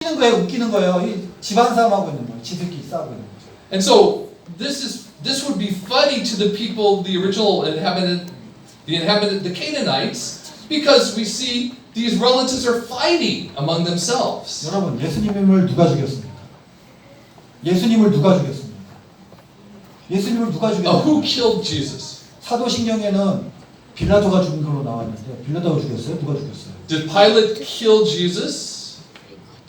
웃기는 거예요. 이 집안 싸움하고 있는 거예요. 지들끼리 싸우고 있는 거죠. And so this would be funny to the people, the original inhabitant, the Canaanites, because we see these relatives are fighting among themselves. 여러분, 예수님을 누가 죽였습니까? 예수님을 누가 죽였습니까? 예수님을 누가 Who 죽였습니까? killed Jesus? 사도신경에는 빌라도가 죽인 걸로 나왔는데 빌라도가 죽였어요? 누가 죽였어요? Did Pilate kill Jesus?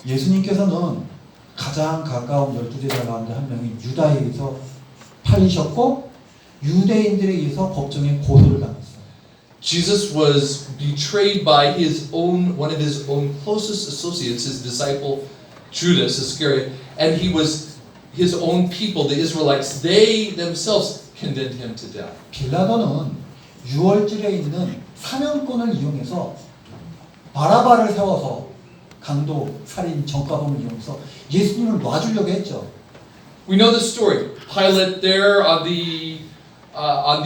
예수님께서는 가장 가까운 12제자 가운데 한 명이 유다에서 팔리셨고 유대인들에 의해서 법정에 고소를 당했어요. Jesus was betrayed by one of his own closest associates, his disciple Judas Iscariot, and his own people, the Israelites, they themselves condemned him to death. 빌라도는 유월절에 있는 사면권을 이용해서 바라바를 세워서 강도, 살인, 전과범을 이용해서 예수님을 놔주려고 했죠. We know the story. Pilate there on the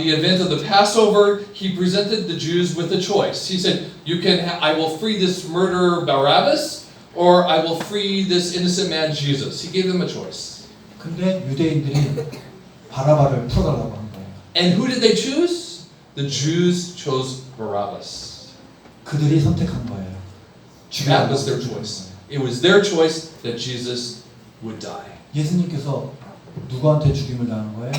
event of the Passover, he presented the Jews with a choice. He said, I will free this murderer Barabbas, or I will free this innocent man Jesus. He gave them a choice. 근데 유대인들이 바라바를 풀어달라고 한 거예요. And who did they choose? The Jews chose Barabbas. 그들이 선택한 거예요. That was their choice. It was their choice that Jesus would die. 예수님께서 누구한테 죽임을 당한 거예요?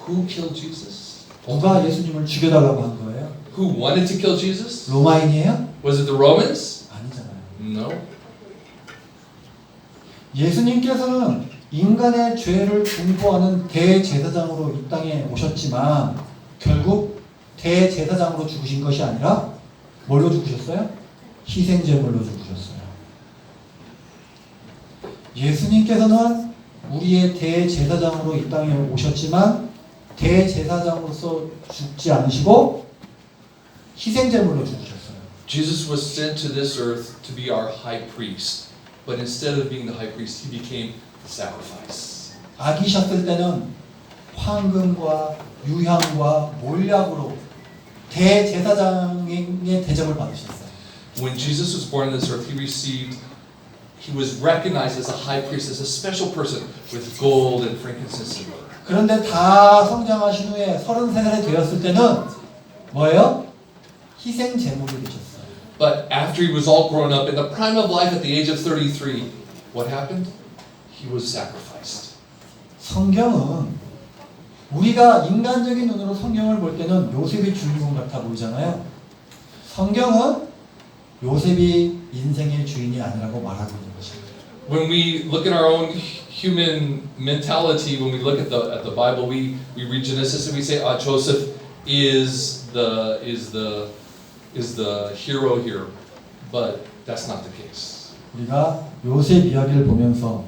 Who killed Jesus? 누가 예수님을 죽여달라고 한 거예요? Who wanted to kill Jesus? 로마인이에요? Was it the Romans? 아니잖아요. No. 예수님께서는 인간의 죄를 중보하는 대제사장으로 이 땅에 오셨지만 결국 대제사장으로 죽으신 것이 아니라 뭘로 죽으셨어요? 희생제물로 죽으셨어요. 예수님께서는 우리의 대제사장으로 이 땅에 오셨지만 대제사장으로서 죽지 않으시고 희생제물로 죽으셨어요. Jesus was sent to this earth to be our high priest, but instead of being the high priest, he became the sacrifice. 아기셨을 때는 황금과 유향과 몰약으로 대제사장의 대접을 받으셨어요. When Jesus was born on this earth, he was recognized as a high priest, as a special person with gold and frankincense and myrrh. 그런데 다 성장하신 후에 33살이 되었을 때는 뭐예요? 희생 제물이 되셨어요. But after he was all grown up, in the prime of life, at the age of 33, what happened? He was sacrificed. 성경은 우리가 인간적인 눈으로 성경을 볼 때는 요셉이 주인공 같아 보이잖아요. 성경은 요셉이 인생의 주인이 아니라고 말하고 있는 것입니다. When we look at our own human mentality, when we look at the Bible, we read Genesis and we say, Joseph is the hero here, but that's not the case. 우리가 요셉 이야기를 보면서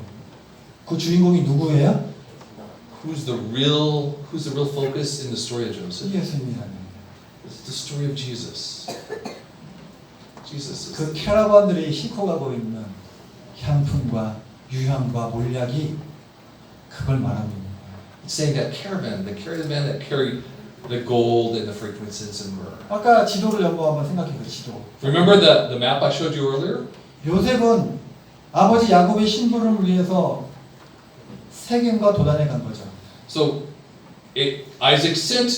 그 주인공이 누구예요? Who's the real focus in the story of Joseph? 예수님이라는. It's the story of Jesus. Jesus is. 그 캐러반들이 싣고 가고 있는 향품과 유향과 몰약이 그걸 말하고 있는 거예요. It's saying that caravan that carried the gold and the frankincense and myrrh. 아까 지도를 한번 생각해 그 지도. Remember the map I showed you earlier? 요셉은 아버지 야곱의 신부를 위해서 세겜과 도단에 간 거죠. So Isaac sent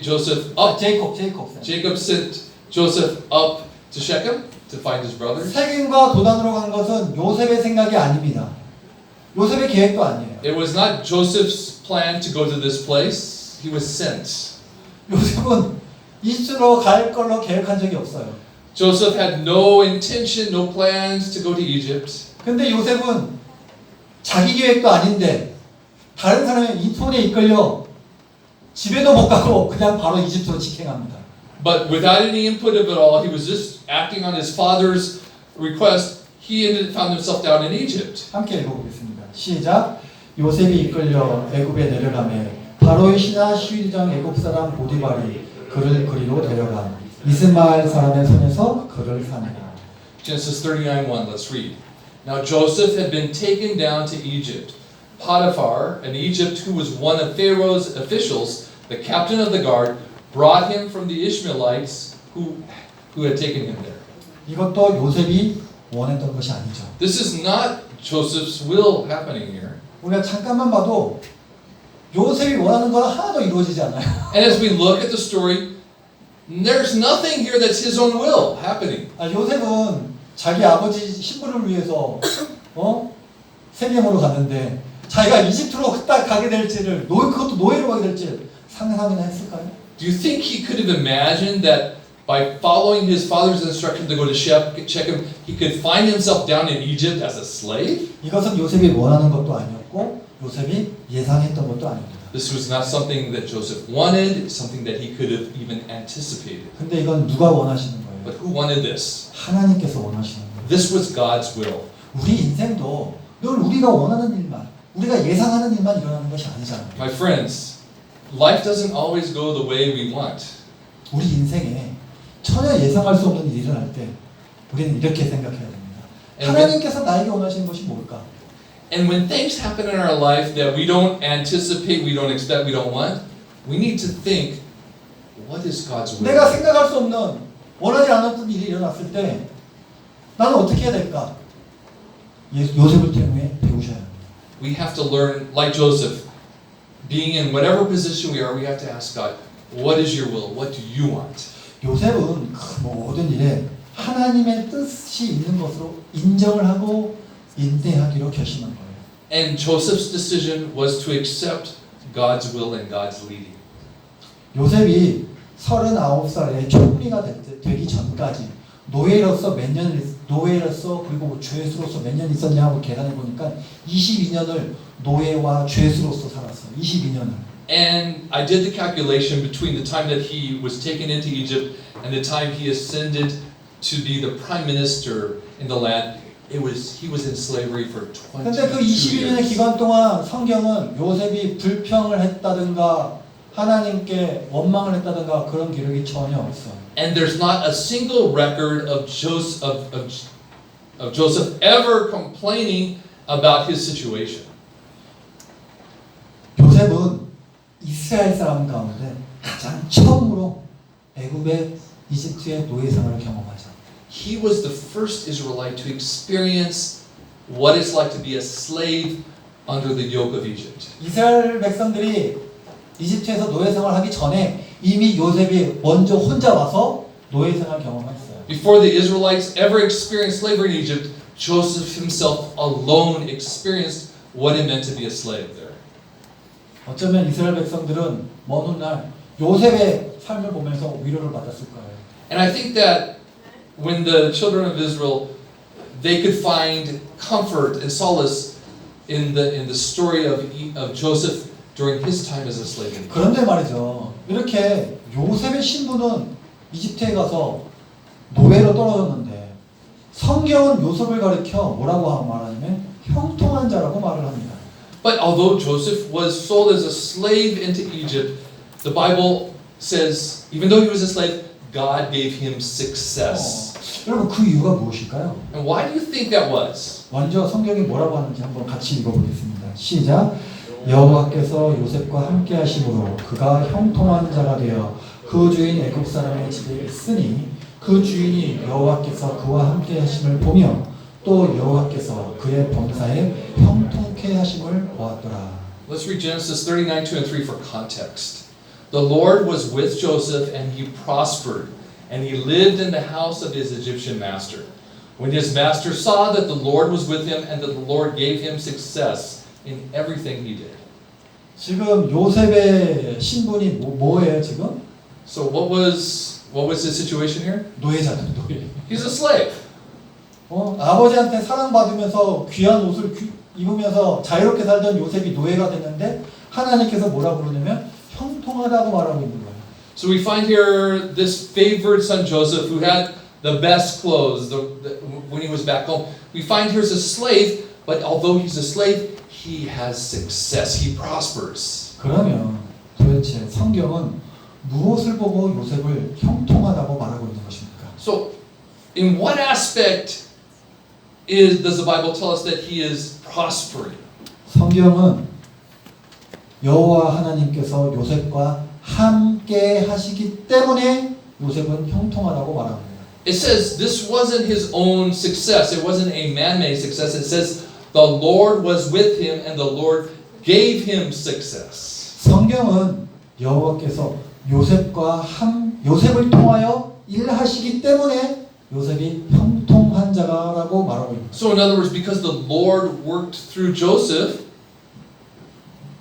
Joseph up. Jacob sent Joseph up to Shechem to find his brothers. 세겜과 도단으로 간 것은 요셉의 생각이 아닙니다. 요셉의 계획도 아니에요. It was not Joseph's plan to go to this place. He was sent. 요셉은 이집트로 갈 걸로 계획한 적이 없어요. Joseph had no intention, no plans to go to Egypt. 근데 요셉은 자기 계획도 아닌데 다른 사람의 손에 이끌려 집에도 못 가고 그냥 바로 이집트로 직행합니다. But without any input of it all, he was just acting on his father's request. He found himself down in Egypt. 함께 읽어보겠습니다. 시작. 요셉이 이끌려 애굽에 내려가매 바로의 신하 시위장 애굽 사람 보디발이 그를 그리로 데려가 이스마엘 사람의 손에서 그를 사내라. Genesis 39:1. Let's read. Now Joseph had been taken down to Egypt. Potiphar, an Egypt who was one of Pharaoh's officials, the captain of the guard, brought him from the Ishmaelites who had taken him there. 이것도 요셉이 원했던 것이 아니죠. This is not Joseph's will happening here. 우리가 잠깐만 봐도 요셉이 원하는 건 하나도 이루어지지 않아요. And as we look at the story, there's nothing here that's his own will happening. 요셉은 자기 아버지 신분을 위해서 세겜으로 갔는데 자기가 이집트로 딱 가게 될지를 그것도 노예로 가게 될지를 상상이나 했을까요? Do you think he could have imagined that by following his father's instruction to go to Shechem, he could find himself down in Egypt as a slave? 이것은 요셉이 원하는 것도 아니었고 요셉이 예상했던 것도 아닙니다. This was not something that Joseph wanted, something that he could have even anticipated. 근데 이건 누가 원하시는 거예요? But who wanted this? 하나님께서 원하시는 거예요. This was God's will. 우리 인생도 늘 우리가 원하는 일만, 우리가 예상하는 일만 일어나는 것이 아니잖아요. My friends, life doesn't always go the way we want. 우리 인생에 전혀 예상할 수 없는 일이 일어날 때 우리는 이렇게 생각해야 됩니다. 하나님께서 나에게 원하시는 것이 뭘까? And when things happen in our life that we don't anticipate, we don't expect, we don't want, we need to think, what is God's will? 내가 생각할 수 없는 원하지 않았던 일이 일어났을 때 나는 어떻게 해야 될까? 요셉을 통해 배우셔야 합니다. We have to learn, like Joseph, being in whatever position we are, we have to ask God, what is your will? What do you want? 요셉은 그 모든 일에 하나님의 뜻이 있는 것으로 인정을 하고 인내하기로 결심한 거예요. And Joseph's decision was to accept God's will and God's leading. 요셉이 39살에 총리가 되기 전까지 노예로서 그리고 죄수로서 몇 년 있었냐 하고 계산해 보니까 22년을 노예와 죄수로서 살았어요. 22년을. And I did the calculation between the time that he was taken into Egypt and the time he ascended to be the prime minister in the land. He was in slavery for 22 근데 그 22년의 years. 기간 동안 성경은 요셉이 불평을 했다든가 하나님께 원망을 했다든가 그런 기록이 전혀 없어요. And there's not a single record of Joseph ever complaining about his situation. 요셉은 이스라엘 사람 가운데 가장 처음으로 애굽의 이집트의 노예 생활을 경험하죠. He was the first Israelite to experience what it's like to be a slave under the yoke of Egypt. 이스라엘 백성들이 이집트에서 노예 생활하기 전에 이미 요셉이 먼저 혼자 와서 노예 생활 경험했어요. Before the Israelites ever experienced slavery in Egypt, Joseph himself alone experienced what it meant to be a slave there. 어쩌면 이스라엘 백성들은 먼 훗날 요셉의 삶을 보면서 위로를 받았을 거예요. And I think that when the children of Israel, they could find comfort and solace in the story of Joseph during his time as a slave. 그런데 말이죠. 이렇게 요셉의 신분은 이집트에 가서 노예로 떨어졌는데 성경은 요셉을 가리켜 뭐라고 말하냐면 형통한 자라고 말을 합니다. But although Joseph was sold as a slave into Egypt, the Bible says, even though he was a slave, God gave him success. 여러분 그 이유가 무엇일까요? And why do you think that was? 먼저 성경이 뭐라고 하는지 한번 같이 읽어보겠습니다. 시작. 여호와께서 요셉과 함께 하심으로 그가 형통한 자가 되어 그 주인 애굽 사람의 집에 있으니 그 주인이 여호와께서 그와 함께 하심을 보며 또 여호와께서 그의 범사에 형통케 하심을 보았더라. Let's read Genesis 39, 2 and 3 for context. The Lord was with Joseph and he prospered, and he lived in the house of his Egyptian master. When his master saw that the Lord was with him and that the Lord gave him success in everything he did. 지금 요셉의 신분이 뭐예요 지금? So what was his situation here? 노예잖아요, 노예. He's a slave. 아버지한테 사랑받으면서 귀한 옷을 입으면서 자유롭게 살던 요셉이 노예가 됐는데 하나님께서 뭐라고 부르냐면 형통하다고 말하고 있는 거예요. So we find here this favored son Joseph who had the best clothes when he was back home. We find here as a slave, but although he's a slave, he has success. He prospers. 그러면 도대체 성경은 무엇을 보고 요셉을 형통하다고 말하고 있는 것입니까? So, in what aspect does the Bible tell us that he is prospering? 성경은 여호와 하나님께서 요셉과 함께 하시기 때문에 요셉은 형통하다고 말합니다. It says this wasn't his own success. It wasn't a man-made success. It says the Lord was with him and the Lord gave him success. 성경은 여호와께서 요셉을 통하여 일하시기 때문에 요셉이 형통한 자가라고 말하고 있습니다. So in other words, because the Lord worked through Joseph,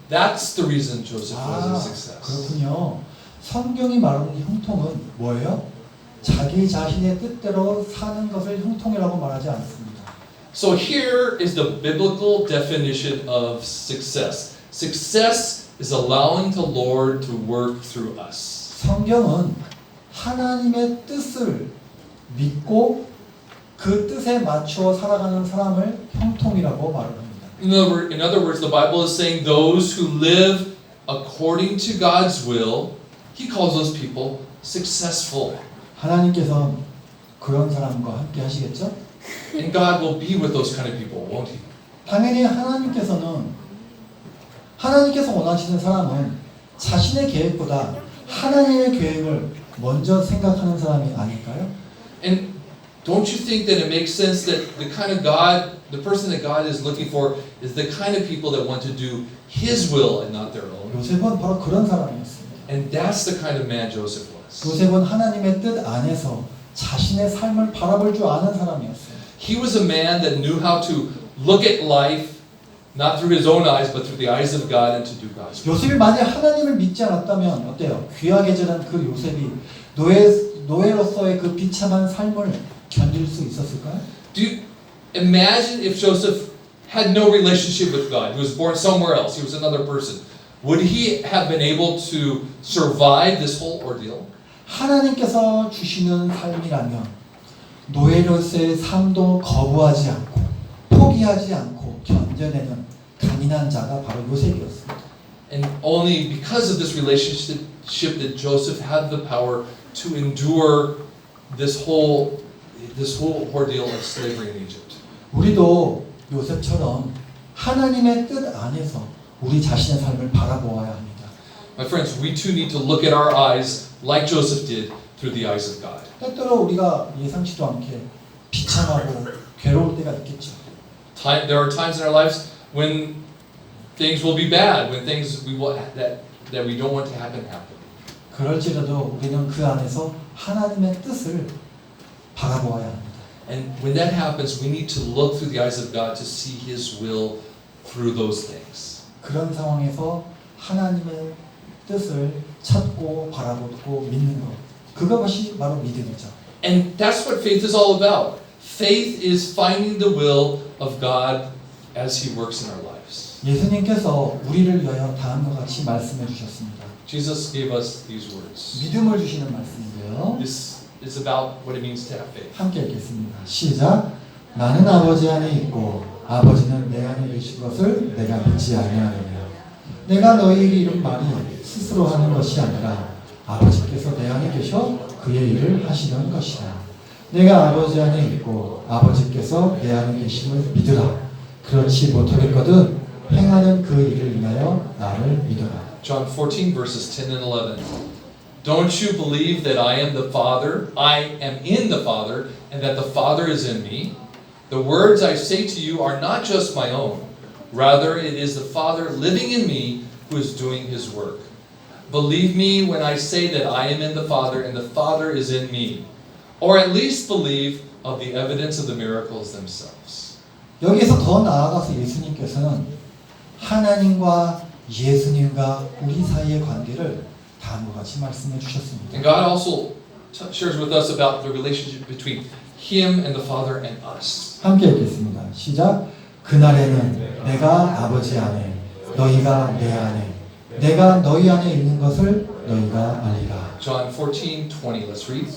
that's the reason Joseph was a success. 그렇군요. 성경이 말하는 형통은 뭐예요? 자기 자신의 뜻대로 사는 것을 형통이라고 말하지 않습니다. So here is the biblical definition of success. Success is allowing the Lord to work through us. 성경은 하나님의 뜻을 믿고 그 뜻에 맞추어 살아가는 사람을 형통이라고 말을 합니다. In other words, the Bible is saying those who live according to God's will, He calls those people successful. 하나님께서 그런 사람과 함께 하시겠죠? And God will be with those kind of people, won't He? 당연히 하나님께서 원하시는 사람은 자신의 계획보다 하나님의 계획을 먼저 생각하는 사람이 아닐까요? And don't you think that it makes sense that the kind of God, the person that God is looking for is the kind of people that want to do His will and not their own? 요셉은 바로 그런 사람이었습니다. And that's the kind of man Joseph was. 요셉은 하나님의 뜻 안에서 자신의 삶을 바라볼 줄 아는 사람이었어요. He was a man that knew how to look at life not through his own eyes but through the eyes of God and to do God's will. 요셉이 만약 하나님을 믿지 않았다면 어때요? 귀하게 자란 그 요셉이 노예로서의 그 비참한 삶을 견딜 수 있었을까요? Do you imagine if Joseph had no relationship with God? He was born somewhere else. He was another person. Would he have been able to survive this whole ordeal? 하나님께서 주시는 삶이라면 노예로서의 삶도 거부하지 않고 포기하지 않고 견뎌내는 강인한 자가 바로 요셉이었습니다. And only because of this relationship that Joseph had the power to endure this whole ordeal of slavery in Egypt. 우리도 요셉처럼 하나님의 뜻 안에서 우리 자신의 삶을 바라보아야 합니다. My friends, we too need to look at our eyes like Joseph did through the eyes of God. 때때로 우리가 예상치도 않게 비참하고 괴로울 때가 있겠죠. There are times in our lives when things will be bad, when things that we don't want to happen. 그럴지라도 우리는 그 안에서 하나님의 뜻을 바라보아야 합니다. And when that happens, we need to look through the eyes of God to see His will through those things. 그런 상황에서 하나님의 뜻을 찾고 바라보고 믿는 것. 그것이 바로 믿음이죠. And that's what faith is all about. Faith is finding the will of God as He works in our lives. 예수님께서 우리를 위하여 다음과 같이 말씀해 주셨습니다. Jesus gave us these words. 믿음을 주시는 말씀인데요. This is about what it means to have faith. 함께 읽겠습니다. 시작. 나는 아버지 안에 있고 아버지는 내 안에 계신 것을 내가 믿지 아니하느냐. 내가 너희에게 이런 말이 스스로 하는 것이 아니라 아버지께서 내 안에 계셔 그의 일을 하시는 것이다. 내가 아버지 안에 있고 아버지께서 내 안에 계심을 믿으라. 그렇지 못하겠거든 행하는 그 일을 인하여 나를 믿어라. John 14 verses 10 and 11. Don't you believe that I am the Father? I am in the Father, and that the Father is in me? The words I say to you are not just my own. Rather, it is the Father living in me who is doing His work. Believe me when I say that I am in the Father, and the Father is in me. Or at least believe of the evidence of the miracles themselves. 여기서 더 나아가서 예수님께서는 하나님과 예수님과 우리 사이의 관계를 다음과 같이 말씀해 주셨습니다. And God also shares with us about the relationship between Him and the Father and us. 함께 읽겠습니다. 시작. 그날에는 내가 아버지 안에 너희가 내 안에 내가 너희 안에 있는 것을 너희가 알리라. John 14:20. Let's read.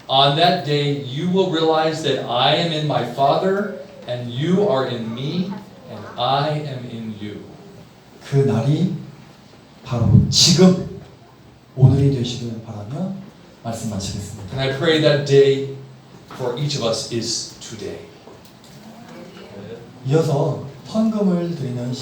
On that day you will realize that I am in my Father and you are in me and I am in you. 그 날이 바로 지금 오늘이 되시길 바라며 말씀 마치겠습니다. And I pray that day for each of us is today. 이어서 헌금을 드리는